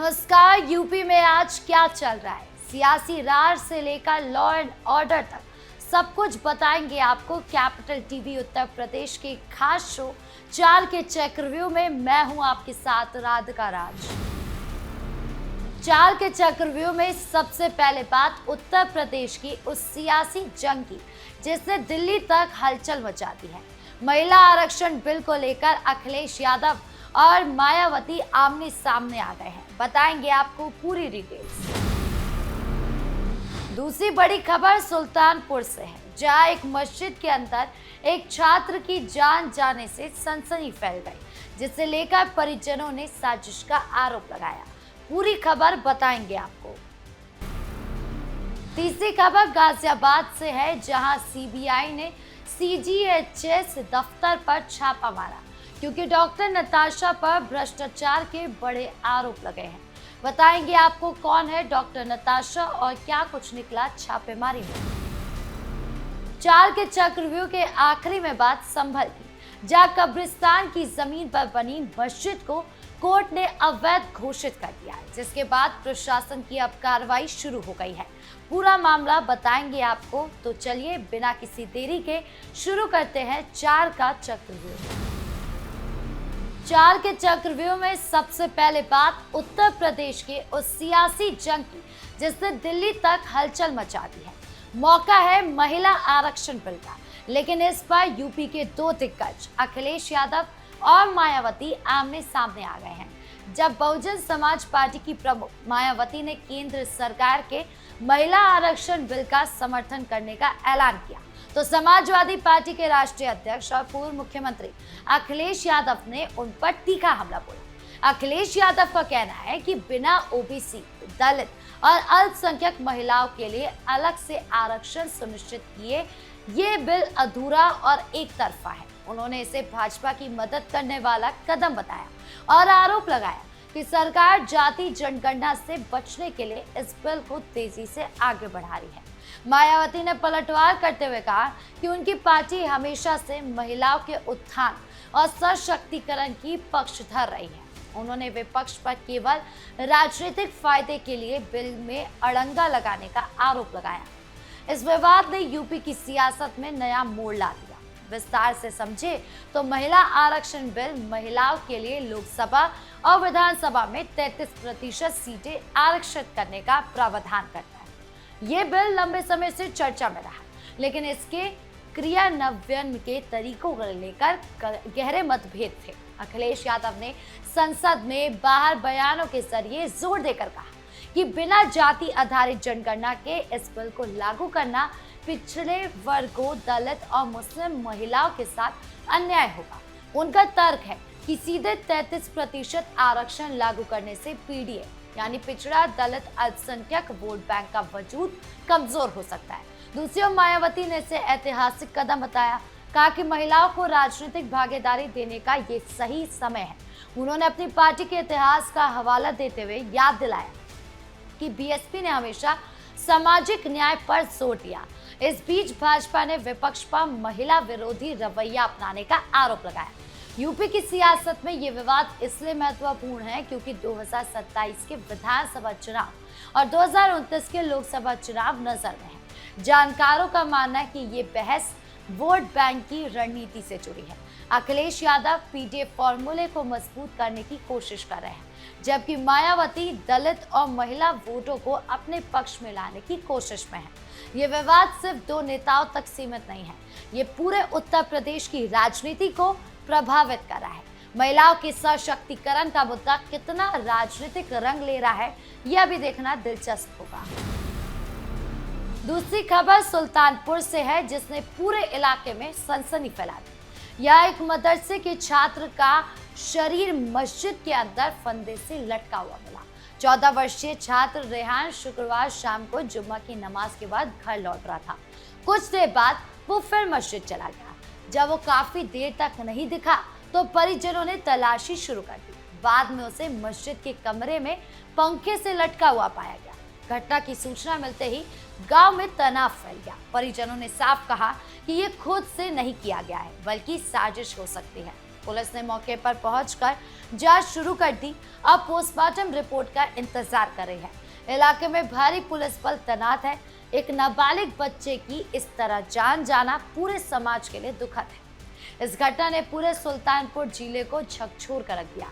नमस्कार। यूपी में आज क्या चल रहा है, सियासी राज से लेकर लॉ एंड ऑर्डर तक सब कुछ बताएंगे आपको कैपिटल टीवी उत्तर प्रदेश के खास शो 4 के चक्रव्यूह में। मैं हूं आपके साथ राधिका राज। 4 के चक्रव्यूह में सबसे पहले बात उत्तर प्रदेश की उस सियासी जंग की जिसने दिल्ली तक हलचल मचा दी है। महिला आरक्षण बिल को लेकर अखिलेश यादव और मायावती आमने सामने आ गए हैं। बताएंगे आपको पूरी डिटेल्स। दूसरी बड़ी खबर सुल्तानपुर से है, जहां एक मस्जिद के अंदर एक छात्र की जान जाने से सनसनी फैल गई, जिसे लेकर परिजनों ने साजिश का आरोप लगाया। पूरी खबर बताएंगे आपको। तीसरी खबर गाजियाबाद से है, जहां सीबीआई ने सीजीएचएस दफ्तर पर छापा मारा क्योंकि डॉक्टर नताशा पर भ्रष्टाचार के बड़े आरोप लगे हैं। बताएंगे आपको कौन है डॉक्टर नताशा और क्या कुछ निकला छापेमारी में। 4 के चक्रव्यूह के आखिरी में बात संभल की, जहां कब्रिस्तान की जमीन पर बनी मस्जिद को कोर्ट ने अवैध घोषित कर दिया है, जिसके बाद प्रशासन की अब कार्रवाई शुरू हो गई है। पूरा मामला बताएंगे आपको, तो चलिए बिना किसी देरी के शुरू करते हैं 4 का चक्रव्यूह। 4 के चक्रव्यूह में सबसे पहले बात उत्तर प्रदेश के उस सियासी जंग की जिसने दिल्ली तक हलचल मचा दी है। मौका है महिला आरक्षण बिल का, लेकिन इस बार यूपी के दो दिग्गज अखिलेश यादव और मायावती आमने सामने आ गए हैं। जब बहुजन समाज पार्टी की प्रमुख मायावती ने केंद्र सरकार के महिला आरक्षण बिल का समर्थन करने का ऐलान किया, तो समाजवादी पार्टी के राष्ट्रीय अध्यक्ष और पूर्व मुख्यमंत्री अखिलेश यादव ने उन पर तीखा हमला बोला। अखिलेश यादव का कहना है कि बिना ओबीसी, दलित और अल्पसंख्यक महिलाओं के लिए अलग से आरक्षण सुनिश्चित किए ये बिल अधूरा और एक तरफा है। उन्होंने इसे भाजपा की मदद करने वाला कदम बताया और आरोप लगाया कि सरकार जाति जनगणना से बचने के लिए इस बिल को तेजी से आगे बढ़ा रही है। मायावती ने पलटवार करते हुए कहा कि उनकी पार्टी हमेशा से महिलाओं के उत्थान और सशक्तिकरण की पक्षधर रही है। उन्होंने विपक्ष पर केवल राजनीतिक फायदे के लिए बिल में अड़ंगा लगाने का आरोप लगाया। इस विवाद ने यूपी की सियासत में नया मोड़ ला दिया। विस्तार से समझे तो महिला आरक्षण बिल महिलाओं के लिए लोकसभा और विधानसभा में 33% सीटें आरक्षित करने का प्रावधान करता है। ये बिल लंबे समय से चर्चा में रहा, लेकिन इसके क्रियान्वयन के तरीकों को लेकर गहरे मतभेद थे। अखिलेश यादव ने संसद में बाहर बयानों के जरिए जोर देकर कहा कि बिना जाति आधारित जनगणना के इस बिल को लागू करना पिछड़े वर्गों, दलित और मुस्लिम महिलाओं के साथ अन्याय होगा। उनका तर्क है कि सीधे 33% आरक्षण लागू करने से पीडीए यानी पिछड़ा दलित अल्पसंख्यक वोट बैंक का वजूद कमजोर हो सकता है। दूसरी ओर मायावती ने इसे ऐतिहासिक कदम बताया, कहा कि महिलाओं को राजनीतिक भागीदारी देने का ये सही समय है। उन्होंने अपनी पार्टी के इतिहास का हवाला देते हुए याद दिलाया कि बीएसपी ने हमेशा सामाजिक न्याय पर जोर दिया। इस बीच भाजपा ने विपक्ष पर महिला विरोधी रवैया अपनाने का आरोप लगाया। यूपी की सियासत में ये विवाद इसलिए महत्वपूर्ण है क्योंकि 2027 के विधानसभा चुनाव और 2029 के लोकसभा चुनाव नजर में है। जानकारों का मानना है कि ये बहस वोट बैंक की रणनीति से जुड़ी है। अखिलेश यादव पीडीए फॉर्मूले को मजबूत करने की कोशिश कर रहे हैं, जबकि मायावती दलित और महिला वोटों को अपने पक्ष में लाने की कोशिश में है। ये विवाद सिर्फ दो नेताओं तक सीमित नहीं है, ये पूरे उत्तर प्रदेश की राजनीति को प्रभावित कर रहा है। महिलाओं के सशक्तिकरण का मुद्दा कितना राजनीतिक रंग ले रहा है, यह भी देखना दिलचस्प होगा। दूसरी खबर सुल्तानपुर से है, जिसने पूरे इलाके में सनसनी फैला दी। यह एक मदरसे के छात्र का शरीर मस्जिद के अंदर फंदे से लटका हुआ मिला। 14 वर्षीय छात्र रेहान शुक्रवार शाम को जुम्मा की नमाज के बाद घर लौट रहा था। कुछ देर बाद वो फिर मस्जिद चला गया। जब वो काफी देर तक नहीं दिखा तो परिजनों ने तलाशी शुरू कर दी। बाद में उसे मस्जिद के कमरे में पंखे से लटका हुआ पाया गया। घटना की सूचना मिलते ही गांव में तनाव फैल गया। परिजनों ने साफ कहा कि ये खुद से नहीं किया गया है, बल्कि साजिश हो सकती है। पुलिस ने मौके पर पहुंचकर जांच शुरू कर दी। अब पोस्टमार्टम रिपोर्ट का इंतजार कर रही है। इलाके में भारी पुलिस बल तैनात है। एक नाबालिग बच्चे की इस तरह जान जाना पूरे समाज के लिए दुखद है। इस घटना ने पूरे सुल्तानपुर जिले को झकझोर कर रख दिया।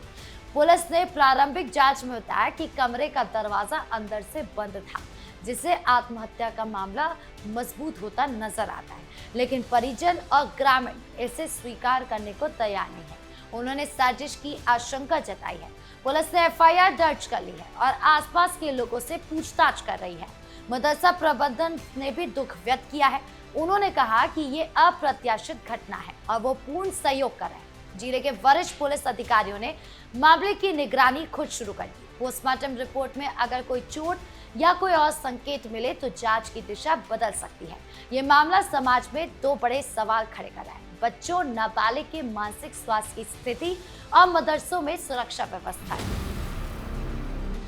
पुलिस ने प्रारंभिक जांच में बताया कि कमरे का दरवाजा अंदर से बंद था, जिससे आत्महत्या का मामला मजबूत होता नजर आता है। लेकिन परिजन और ग्रामीण इसे स्वीकार करने को तैयार नहीं है। उन्होंने साजिश की आशंका जताई है। पुलिस ने एफआईआर दर्ज कर ली है और आसपास के लोगों से पूछताछ कर रही है। मदरसा प्रबंधन ने भी दुख व्यक्त किया है। उन्होंने कहा कि ये अप्रत्याशित घटना है और वो पूर्ण सहयोग कर रहे हैं। जिले के वरिष्ठ पुलिस अधिकारियों ने मामले की निगरानी खुद शुरू कर दी। पोस्टमार्टम रिपोर्ट में अगर कोई चोट या कोई और संकेत मिले तो जांच की दिशा बदल सकती है। ये मामला समाज में दो बड़े सवाल खड़े कर रहा है: बच्चों, नाबालिग के मानसिक स्वास्थ्य की स्थिति और मदरसों में सुरक्षा व्यवस्था।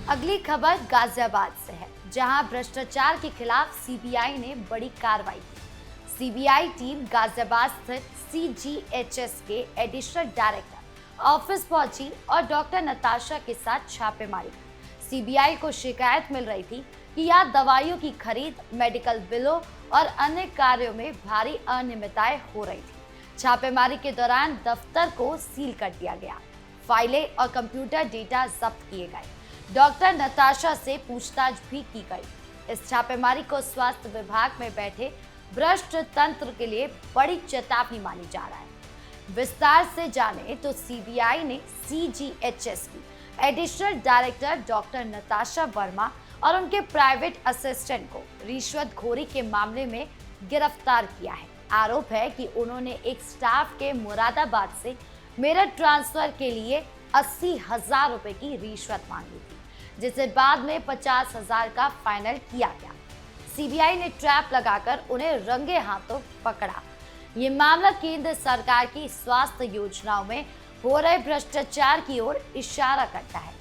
अगली खबर गाजियाबाद से है, जहां भ्रष्टाचार के खिलाफ सीबीआई ने बड़ी कार्रवाई की। सीबीआई टीम गाजियाबाद स्थित सीजीएचएस के एडिशनल डायरेक्टर ऑफिस पहुंची और डॉक्टर नताशा के साथ छापेमारी की। सीबीआई को शिकायत मिल रही थी कि यहाँ दवाइयों की खरीद, मेडिकल बिलों और अन्य कार्यों में भारी अनियमितताएं हो रही थी। छापेमारी के दौरान दफ्तर को सील कर दिया गया। फाइलें और कंप्यूटर डेटा जब्त किए गए। डॉक्टर नताशा से पूछताछ भी की गई। इस छापेमारी को स्वास्थ्य विभाग में बैठे भ्रष्ट तंत्र के लिए बड़ी चेतावनी मानी जा रहा है। विस्तार से जाने तो सीबीआई ने सीजीएचएस की additional director doctor Natasha Verma और उनके प्राइवेट असिस्टेंट को रिश्वतखोरी के मामले में गिरफ्तार किया है। आरोप है कि उन्होंने एक स्टाफ के मुरादाबाद से मेरठ ट्रांसफर के लिए 80,000 रुपए की रिश्वत मांगी थी, जिसे बाद में 50,000 का फाइनल किया गया। सीबीआई ने ट्रैप लगाकर उन्हें रंगे हाथों पकड़ा। ये मामला केंद्र सरकार की स्वास्थ्य योजनाओं में हो रहे भ्रष्टाचार की ओर इशारा करता है।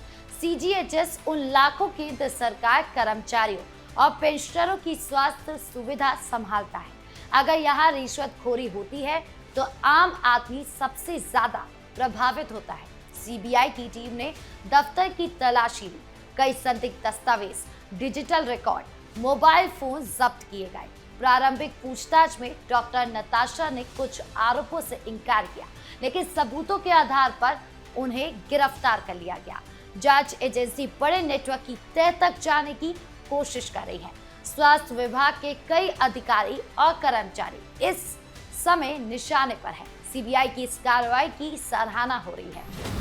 सीजीएचएस उन लाखों केंद्र सरकार कर्मचारियों और पेंशनरों की स्वास्थ्य सुविधा संभालता है। अगर यहाँ रिश्वतखोरी होती है तो आम आदमी सबसे ज्यादा प्रभावित होता है। सीबीआई की टीम ने दफ्तर की तलाशी ली। कई संदिग्ध दस्तावेज, डिजिटल रिकॉर्ड, मोबाइल फोन जब्त किए गए। प्रारंभिक पूछताछ में डॉक्टर नताशा ने कुछ आरोपों से इनकार किया, लेकिन सबूतों के आधार पर उन्हें गिरफ्तार कर लिया गया। जांच एजेंसी बड़े नेटवर्क की तह तक जाने की कोशिश कर रही है। स्वास्थ्य विभाग के कई अधिकारी और कर्मचारी इस समय निशाने पर हैं। सीबीआई की इस कार्रवाई की सराहना हो रही है।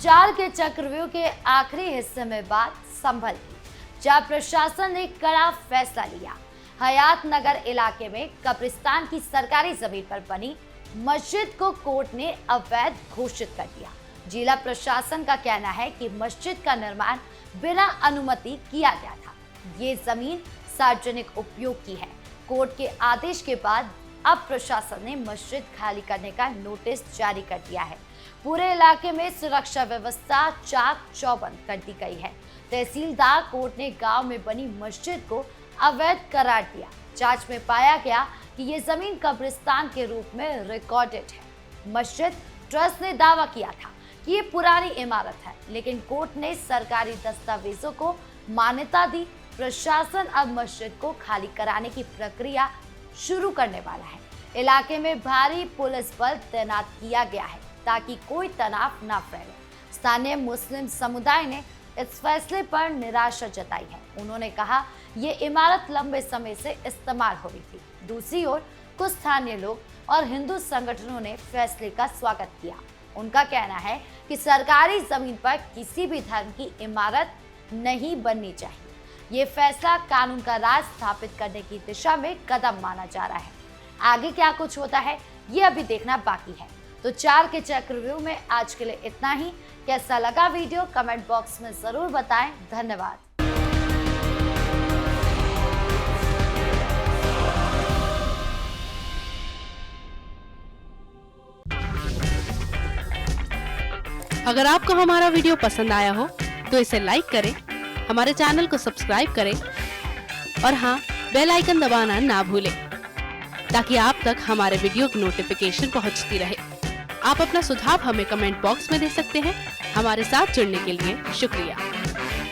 चार के चक्रव्यूह के आखिरी हिस्से में बात संभल की, जहां प्रशासन ने कड़ा फैसला लिया। हयात नगर इलाके में कब्रिस्तान की सरकारी जमीन पर बनी मस्जिद को कोर्ट ने अवैध घोषित कर दिया। जिला प्रशासन का कहना है कि मस्जिद का निर्माण बिना अनुमति किया गया था। ये जमीन सार्वजनिक उपयोग की है। कोर्ट के आदेश के बाद अब प्रशासन ने मस्जिद खाली करने का नोटिस जारी कर दिया है। पूरे इलाके में सुरक्षा व्यवस्था चाक चौबंद कर दी गई है। तहसीलदार कोर्ट ने गांव में बनी मस्जिद को अवैध करार दिया। जांच में पाया गया कि ये जमीन कब्रिस्तान के रूप में रिकॉर्डेड है। मस्जिद ट्रस्ट ने दावा किया था कि ये पुरानी इमारत है, लेकिन कोर्ट ने सरकारी दस्तावेजों को मान्यता दी। प्रशासन अब मस्जिद को खाली कराने की प्रक्रिया शुरू करने वाला है। इलाके में भारी पुलिस बल तैनात किया गया है ताकि कोई तनाव न फैले। स्थानीय मुस्लिम समुदाय ने इस फैसले पर निराशा जताई है। उन्होंने कहा ये इमारत लंबे समय से इस्तेमाल हो रही थी। दूसरी ओर कुछ स्थानीय लोग और हिंदू संगठनों ने फैसले का स्वागत किया। उनका कहना है कि सरकारी जमीन पर किसी भी धर्म की इमारत नहीं बननी चाहिए। ये फैसला कानून का राज स्थापित करने की दिशा में कदम माना जा रहा है। आगे क्या कुछ होता है ये अभी देखना बाकी है। तो चार के चक्रव्यूह में आज के लिए इतना ही। कैसा लगा वीडियो कमेंट बॉक्स में जरूर बताएं। धन्यवाद। अगर आपको हमारा वीडियो पसंद आया हो तो इसे लाइक करें, हमारे चैनल को सब्सक्राइब करें और हाँ, बेल आइकन दबाना ना भूलें ताकि आप तक हमारे वीडियो की नोटिफिकेशन पहुंचती रहे। आप अपना सुझाव हमें कमेंट बॉक्स में दे सकते हैं। हमारे साथ जुड़ने के लिए शुक्रिया।